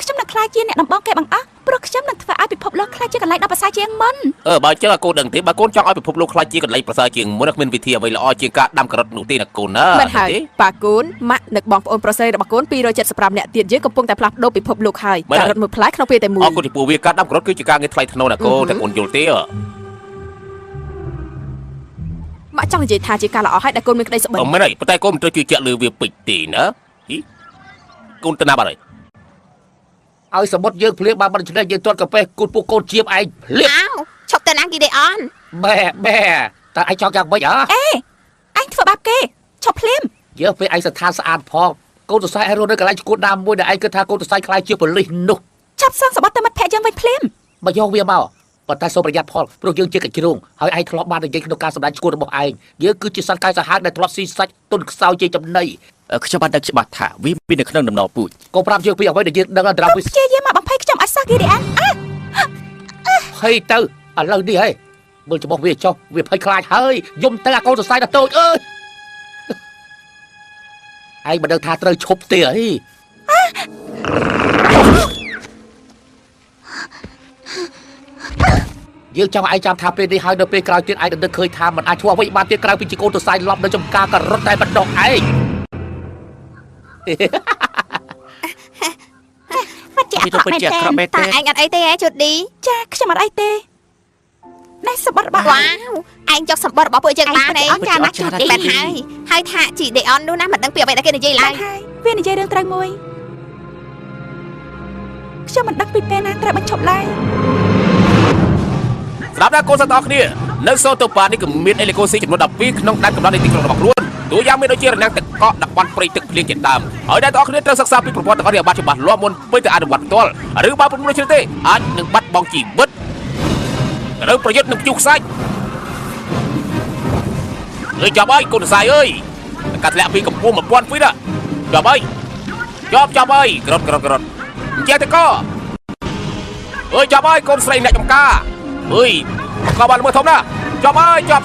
ខ្ញុំនឹងខ្លាចជាអ្នកដំបងគេបង្អស់ព្រោះខ្ញុំនឹងធ្វើឲ្យពិភពលោកខ្លាចជាកន្លែងដ៏ប្រសើរជាងមុនបើចឹងកូនដឹងទេបើកូនចង់ឲ្យពិភពលោកខ្លាចជាកន្លែងប្រសើរជាងមុនគ្មានវិធីអ្វីល្អជាងការដាំការ៉ុតនោះទេណាកូនណាមិនហើយប៉ាកូនម៉ាក់នឹកបងប្អូនប្រុសស្រីរបស់កូន275នាក់ទៀតយើងកំពុងតែផ្លាស់ប្ដូរពិភពលោកហើយការ៉ុតមួយផ្លែក្នុងពេលតែមួយអរគុណពីពួកវាការដាំការ៉ុតគឺជាការងារថ្លៃថ្នូរណាកូនតែកូនយល់ទេម៉ាក់ចង់និយាយថាជាការល្អហើយដែលកូនមានក្តីសុបិនមិនហើយប៉ុន្តែកូនមិនត្រូវជឿជាក់លើវាពេកទេណាកូនទៅណាបាត់ហើយឲ្យសមុទ្រយើងភ្លៀងបានមិនឆ្លេះយើងទាត់កាហ្វេគូតពួកកូនជាបឯងភ្លៀងឈប់ទៅណាគីដេអនបែតើឯងចង់យ៉ាងម៉េចហ៎អញធ្វើបាបគេឈប់ភ្លាមយើងពេលឯងស្ថានស្អាតផងកូនសរសៃឲ្យរស់នៅកន្លែងឈួតណាមួយដែលឯងគិតថាកូនសរសៃខ្លាយជាប៉ូលីសនោះចាប់សងសម្បត្តិទៅមិត្តភក្តិយើងវិញភ្លាមមកយកវាមកប៉ុន្តែសូមប្រយ័ត្នផលព្រោះយើងជាកញ្ជ្រោងហើយឯងធ្លាប់បាននិយាយក្នុងការសម្ដែងឈួតរបស់ឯងយើងគឺជាសត្វកាយសាហាវដែលធ្លាប់ស៊ីសាច់ទុនខ្សោយជាចំណីខ្ញុំបានដឹងច្បាស់ថាវាមាននៅក្នុងដំណរពូជកូនប្រាប់យើងពីអ្វីដែលយើងដឹងដល់វាជាយាមមកបំភ័យខ្ញុំឲ្យសោះគេទេហេទៅឥឡូវនេះហេមើលច្បោះវាចុះវាភ័យខ្លាចហើយយំទៅអាកូនសរសៃដល់តូចអើយឯងមិនដឹងថាត្រូវឈប់ទេអីយើងចង់ឲ្យឯងចាំថាពេលនេះហើយដល់ពេលក្រោយទៀតឯងនឹងនឹកឃើញថាមិនអាចធ្វើអ្វីបានទៀតក្រៅពីជាកូនសរសៃលប់នៅចំការការ៉ុតតែបណ្ដោះឯងវត្តជាអត់មែនទេតែឯងអត់អីទេហ៎ជូឌីចាខ្ញុំអត់អីទេនេះសម្បត្តិរបស់វ៉ាវឯងចុកសម្បត្តិរបស់ពួកយើងបានទេចាណាជូឌីបានហើយថាជីដេអននោះណាមិនដឹងពីអ្វីដែលគេនិយាយឡើយវានិយាយរឿងត្រូវមួយខ្ញុំមិនដឹងពីពេលណាត្រូវបញ្ឈប់ឡើយស្ដាប់ដល់កូនសិស្សទាំងអស់គ្នានៅសូតូប៉ានេះក៏មានអេលីកូស៊ីចំនួន12ក្នុងដែនកំណត់នៃទីក្រុងរបស់ខ្លួនតួយ៉ាងមានដូចជារនាំងទឹកកកដាក់បាន់ព្រៃទឹកភ្លៀងជាដើមហើយអ្នកទាំងអស់គ្នាត្រូវសិក្សាពីប្រព័ន្ធទាំងអស់នេះឲ្យបានច្បាស់លាស់មុនពេលទៅអនុវត្តផ្ទាល់ឬបើពុំមិនជ្រើទេអាចនឹងបាត់បង់ជីវិតត្រូវប្រយុទ្ធនឹងព្យុះខ្សាច់ចាប់ហើយកូនសរសៃអើយកាត់ធ្លាក់ពីកម្ពស់1000 ហ្វីតចាប់ហើយចាប់ហើយក្រត់អញ្ចឹងទៅកអើយចាប់ហើយកូនស្រីអ្នកចំការអើយក៏បានមើលធំណាចាប់ហើយចាប់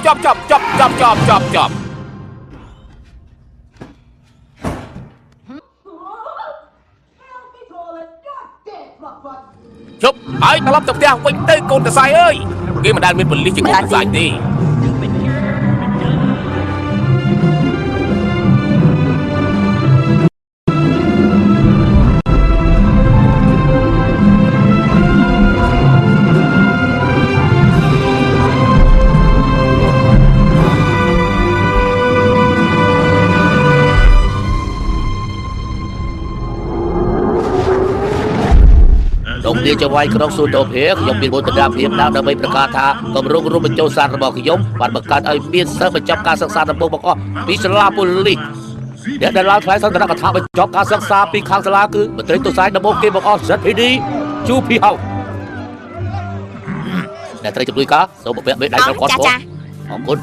ជប់ហើយត្រឡប់ទៅផ្ទះវិញទៅកូនតសៃអើយគេមិនដែលមានប៉ូលីសជាកូនតសៃទេនាចវាយក្រុងសូតូភាខ្ញុំមានមោទនភាពណាស់ដើម្បីប្រកាសថាគម្រោងរួមបញ្ចូលសាររបស់ខ្ញុំបានបង្កើតឲ្យមានសិស្សបញ្ចប់ការសិក្សាដំបូងបង្អស់ពីសាលាប៉ូលីសអ្នកដែលឡើងថ្លៃសន្ទរកថាបញ្ចប់ការសិក្សាពីខាងសាលាគឺមន្ត្រីទស្សនដំបូងគេបង្អស់ ZPD ជូភីហៅអ្នកត្រូវជំនួយការសូមបំពាក់មេដៃដល់គាត់ផងអរគុណ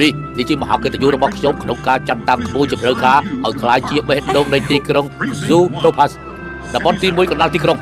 នេះជាមហាកិត្តិយសរបស់ខ្ញុំក្នុងការចាត់តាំងក្បួនជម្រើសការឲ្យក្លាយជាបេះដូងនៃទីក្រុង Zootopus តំបន់ទី1កណ្ដាលទីក្រុង